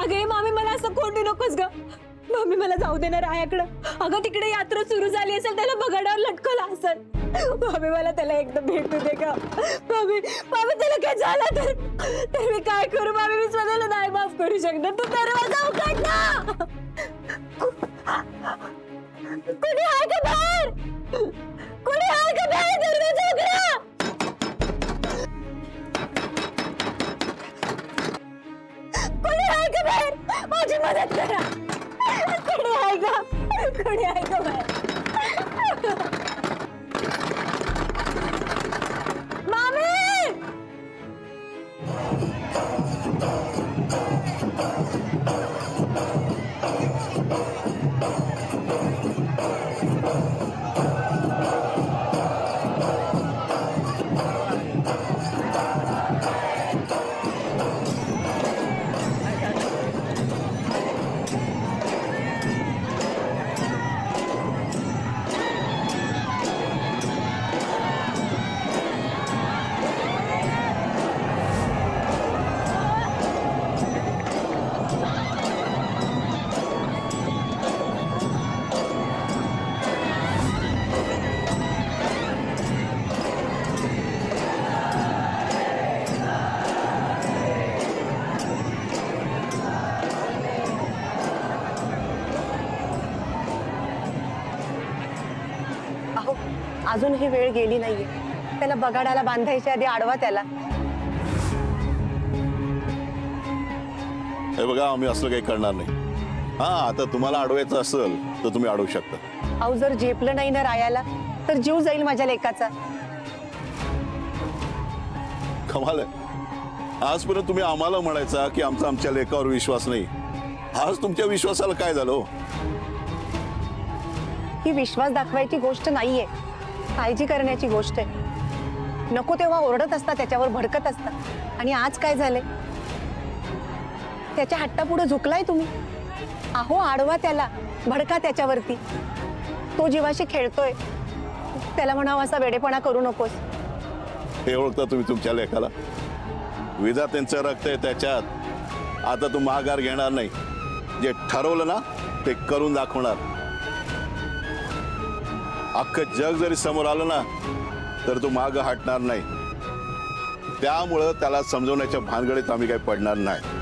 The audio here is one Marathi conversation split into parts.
अगे मामी मला असं कोंडू नकोस ग. मामी मला जाऊ देणार आयाकडं. अगं तिकडे यात्रा सुरू झाली असेल, त्याला बगाडावर लटकवलं असेल. मामी मला त्याला एकदा भेटू दे का. मामी मामी त्याला काय झालं तर मी काय करू मामी. मी स्वतःला नाही माफ करू शकणार. तू दरवाजा उघड ना. कोणी आहे का बाहेर. कोणी आहे का बाहेर. दरवाजा उघडा. कोणी आहे का बाहेर. माझी मदत करा. कोणी आहे का. कोणी आहे का बाहेर. मामी. अहो अजून ही वेळ गेली नाहीये. त्याला बगाडाला बांधायच्या आधी आडवा त्याला. हे बघा, आम्ही असलं काही करणार नाही. हा, आता तुम्हाला अडवायचं असेल तर तुम्ही अडवू शकता. अहो जर झेपलं नाही ना रायाला तर जीव जाईल माझ्या लेकाचा. कमाल आहे. आजपर्यंत तुम्ही आम्हाला म्हणायचा की आमचा आमच्या लेकावर विश्वास नाही. आज तुमच्या विश्वासाला काय झालं हो? ही विश्वास दाखवायची गोष्ट नाहीये, काळजी करण्याची गोष्ट आहे. नको तेव्हा ओरडत असता, त्याच्यावर भडकत असता. आणि आज काय झालंय. त्याच्या हट्टापुढे झुकलाय तुम्ही. अहो आडवा त्याला, भडका त्याच्यावरती. तो जीवाशी खेळतोय. त्याला म्हणावं असा वेडेपणा करू नकोस. हे ओळखता तुम्ही तुमच्या लेकाला. विधात्यांचं रक्त आहे त्याच्यात. आता तू माघार घेणार नाही. जे ठरवलं ना ते करून दाखवणार. अख्खं जग जरी समोर आलं ना तर तू माग हटणार नाही. त्यामुळं त्याला समजवण्याच्या भानगडीत आम्ही काही पडणार नाही.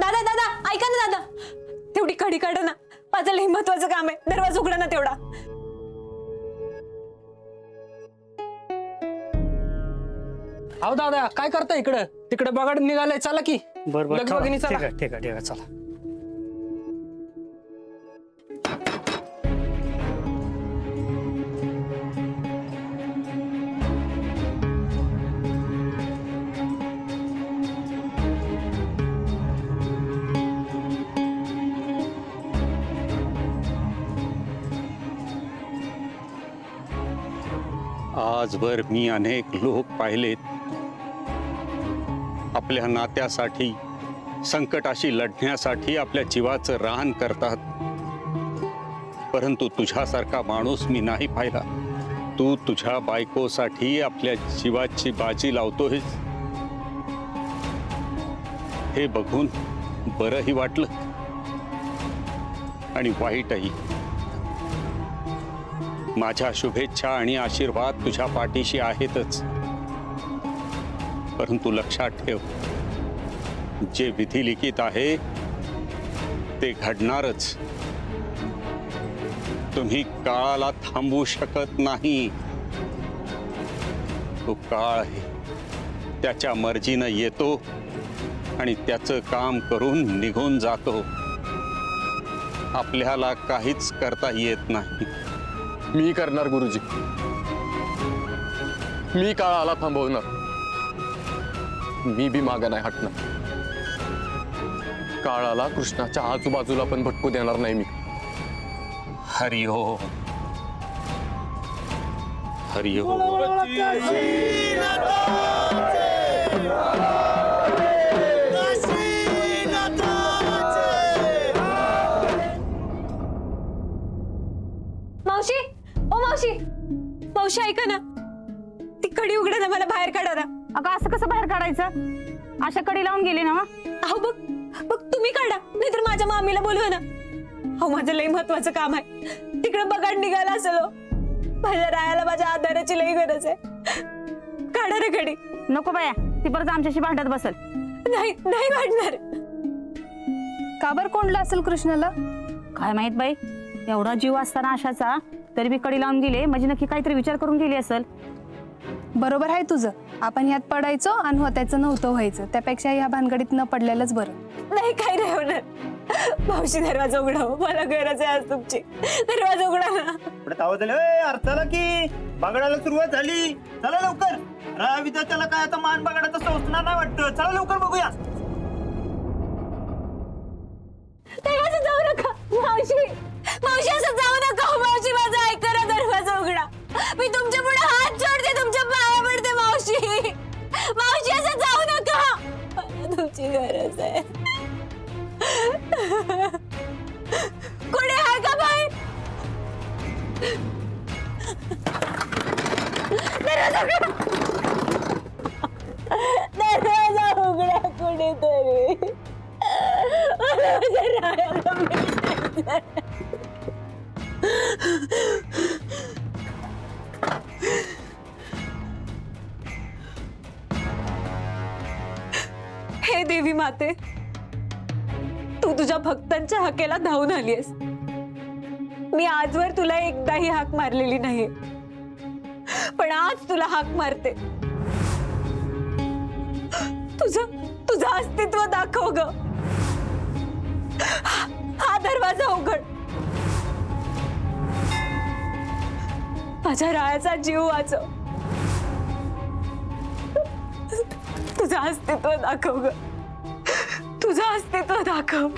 दादा दादा ऐका ना दादा, तेवढी कडी काढा ना. माझं लई महत्वाचं काम आहे, दरवाजा उघडा ना तेवढा. अहो दादा काय करता इकडं तिकडे बघाड निघालाय, चला की. बरोबर लगबगीने चला. ठीक आहे ठीक आहे ठीक आहे चला. आजवर मी अनेक लोक पाहिलेत आपल्या नात्यासाठी संकटाशी लढण्यासाठी आपल्या जीवाचं रान करतात, परंतु तुझ्यासारखा माणूस मी नाही पाहिला. तू तुझ्या बायकोसाठी आपल्या जीवाची बाजी लावतोयस हे बघून बरंही वाटलं आणि वाईटही. माझ्या शुभेच्छा आणि आशीर्वाद तुझ्या पाठीशी आहेतच, परंतु लक्षात ठेव, जे विधी लिखित आहे ते घडणारच. तुम्ही काळाला थांबवू शकत नाही. तो काळ आहे, त्याच्या मर्जीनं येतो आणि त्याचं काम करून निघून जातो. आपल्याला काहीच करता येत नाही. मी करणार गुरुजी, मी काळाला थांबवणार. मी बी मागं नाही हटणार. काळाला कृष्णाच्या आजूबाजूला पण भटकू देणार नाही मी. हरिओ हरिओ. मावशी, ओ मावशी, मावशी ऐका ना, ती कडी उघडा ना, मला बाहेर काढा ना. अगं असं कसं बाहेर काढायचं? अशा कडी लावून गेली ना. अहो बघ बघ, तुम्ही काढा, नाहीतर माझ्या मामीला बोलवा ना. अहो माझं लई महत्वाचं काम आहे, तिकडे बघाड निघाला असेल. माझ्या रायाला माझ्या आधाराची लई गरज आहे. काढा रे कडी. नको बाया, ती परत आमच्याशी भांडत बसल. नाही नाही वाढणार. का बरं कोंडलं असेल कृष्णाला? काय माहित बाई, एवढा जीव असताना आशाचा तरी बी कडी लावून गेले, म्हणजे नक्की काहीतरी विचार करून गेली असेल. बरोबर आहे तुझं. आपण ह्यात पडायचो आणि होतायचं नव्हतं व्हायचं, त्यापेक्षा ह्या भानगडीत न पडलेलंच बरं. नाही काही नाही होणार. मावशी दरवाजा उघडा, मला गरज आहे आज तुमची. दरवाजा उघडा ना. चला की बघायला सुरुवात झाली. चला लवकर. विद्यार्थ्याला काय आता मान बघायला संस्थाना नाही वाटतं. चला लवकर बघूया. दरवाजा जाऊ नका मावशी. मावशी असं जाऊ नका. हो मावशी, माझा ऐका ना, दरवाजा उघडा. मी तुमच्या पुढे हात जोडते, तुमच्या पाया पडते मावशी. मावशी असं जाऊ नका, मला तुमची गरज आहे. कोणी आहे का बाहेर? दरवाजा उघडा. दरवाजा उघडा कोणीतरी. मला माझ्या रायाला भेटायचंय. हे देवी माते, तू तुझ्या भक्तांच्या हाकेला धावून आलीयस. मी आजवर तुला एकदाही हाक मारलेली नाही, पण आज तुला हाक मारते. तुझं अस्तित्व दाखव ग. हा दरवाजा उघड. माझ्या रायाचा जीव वाचव. तुझं अस्तित्व दाखव ग. तुझं अस्तित्व दाखव.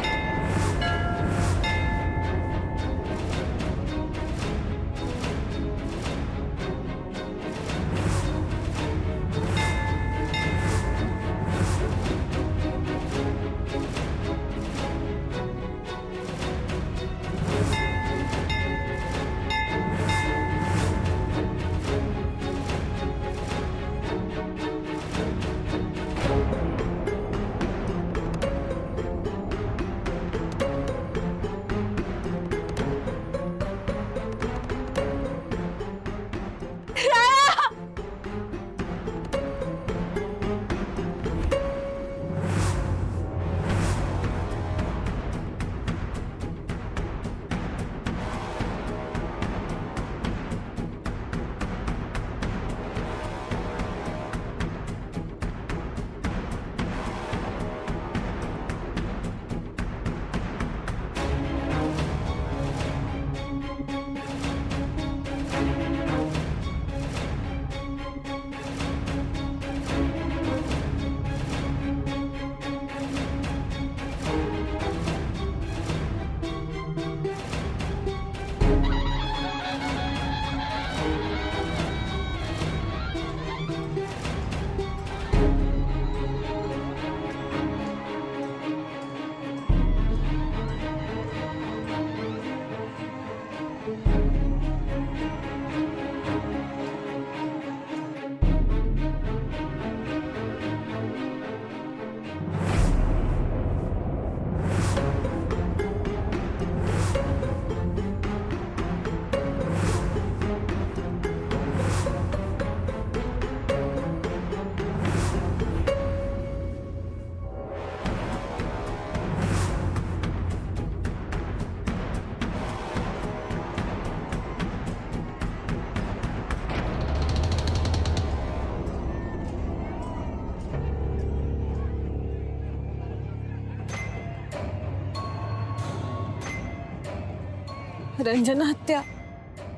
रंजना हत्या,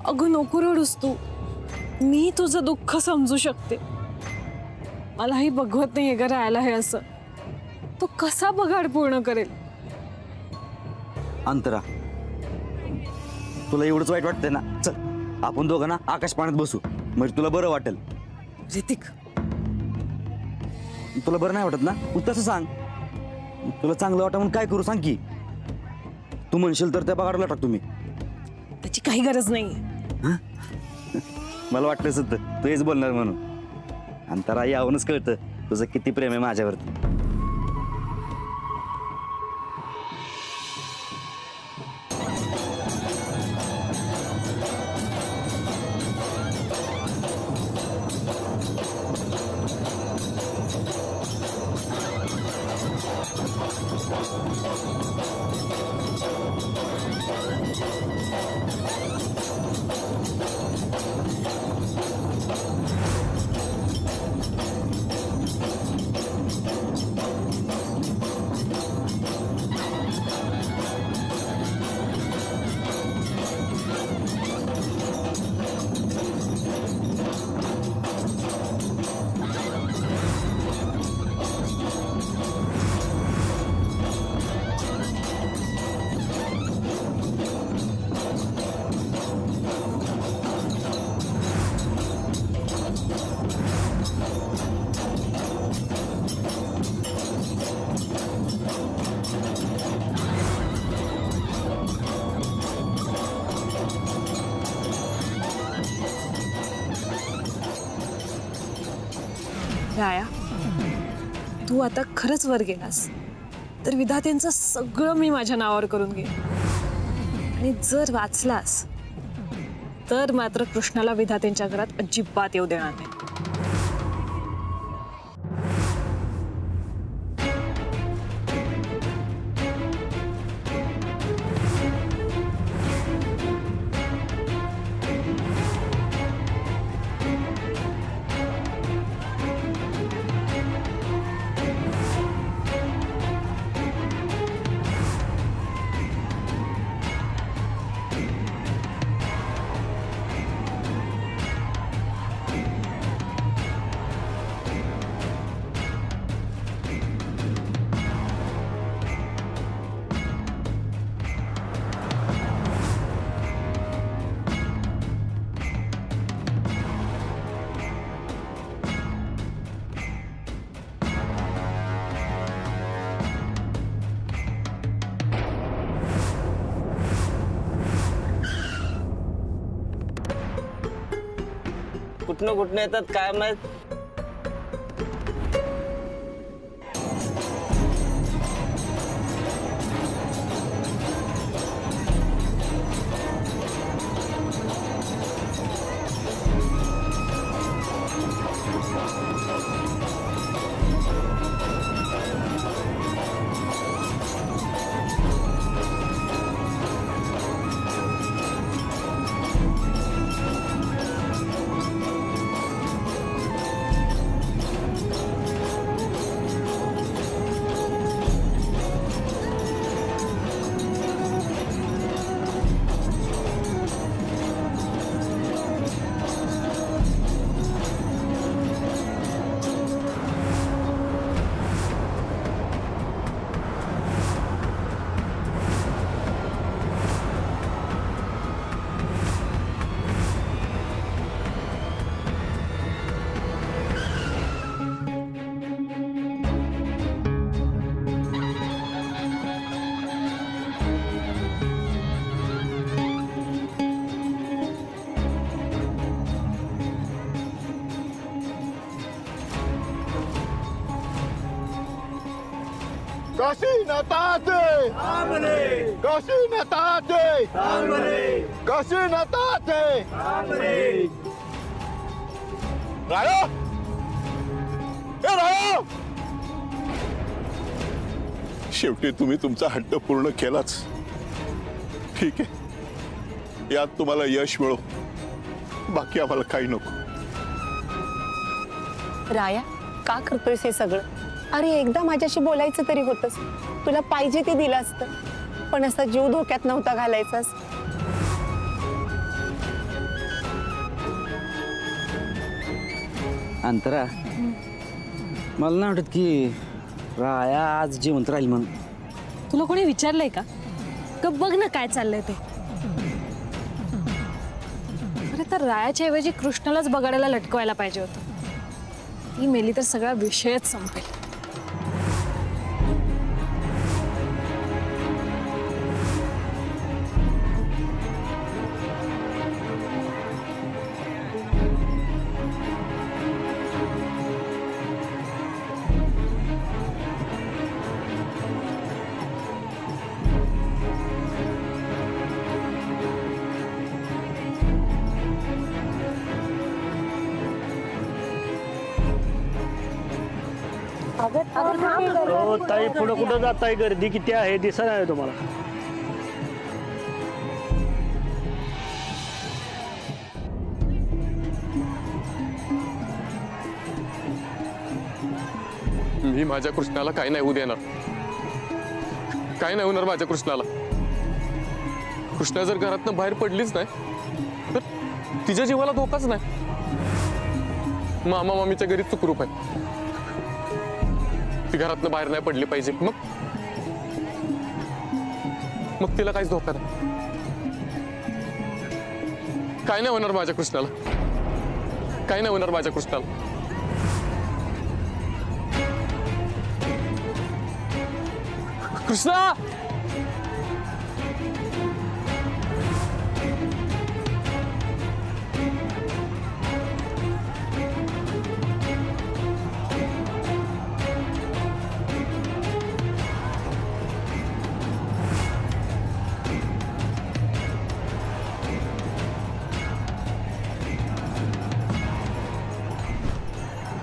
अगं नको रडूस तू. मी तुझं दुःख समजू शकते. मलाही बघवत नाहीये का राहायला हे असं. तो कसा बघाड पूर्ण करेल? अंतरा, तुला एवढंच वाईट वाटतंय ना? चल आपण दोघं ना आकाश पाण्यात बसू, म्हणजे तुला बरं वाटेल. ऋतिक, तुला बरं नाही वाटत ना? तू तसं सांग. तुला चांगलं वाटत म्हणून काय करू सांग की? तू म्हणशील तर त्या पगाराला टाक तुम्ही. त्याची काही गरज नाहीये. मला वाटलं सुद्धा तू हेच बोलणार म्हणून. अंतरा, यावरूनच कळतं तुझं किती प्रेम आहे माझ्यावरती. राया, तू आता खरंच वर गेलास तर विधात्यांचं सगळं मी माझ्या नावावर करून घे. आणि जर वाचलास तर मात्र कृष्णाला विधात्यांच्या घरात अजिबात येऊ देणार नाही. कुठनं येतात काय माहित. काशीनाथाचे काशीनाथाचे काशीनाथाचे राया, ए राया, शेवटी तुम्ही तुमचा हट्ट पूर्ण केलाच. ठीक आहे, यात तुम्हाला यश मिळो, बाकी आम्हाला काही नको. राया, का करतोयस हे सगळं? अरे एकदा माझ्याशी बोलायचं तरी होतंस. तुला पाहिजे ते दिलं असतं, पण असा जीव धोक्यात नव्हता घालायचास. अंतरा मला नाही वाटत की राया आज जिवंत राहील म्हणून. तुला कोणी विचारलंय का बघ ना काय चाललंय ते. अरे तर रायाच्या ऐवजी कृष्णालाच बगाड्याला लटकवायला पाहिजे होतं. ती मेली तर सगळा विषयच संपेल. हो ताई, पुढे कुठं जाताय? गर्दी किती आहे दिसत आहे तुम्हाला? मी माझ्या कृष्णाला काय नाही होऊ देणार. काय नाही होणार माझ्या कृष्णाला. कृष्णा जर घरातनं बाहेर पडलीच नाही तर तिच्या जीवाला धोकाच नाही. मामा मामीच्या घरी सुखरूप आहे. ती घरातनं बाहेर नाही पडली पाहिजे. मग तिला काहीच धोका नाही. काय नाही होणार माझ्या कृष्णाला. काय नाही होणार माझ्या कृष्णाला. कृष्णा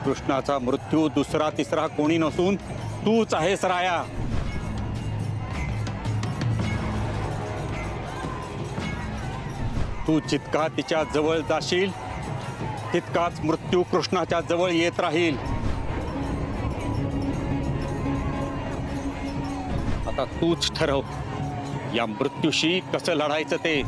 कृष्णाचा मृत्यू दुसरा तिसरा कोणी नसून तूच आहेस राया. तू जितका तिच्या जवळ जाशील तितकाच मृत्यू कृष्णाच्या जवळ येत राहील. आता तूच ठरव या मृत्यूशी कसं लढायचं ते.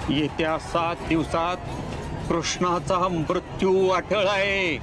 येत्या 7 दिवसात कृष्णाचा मृत्यू अटळ आहे.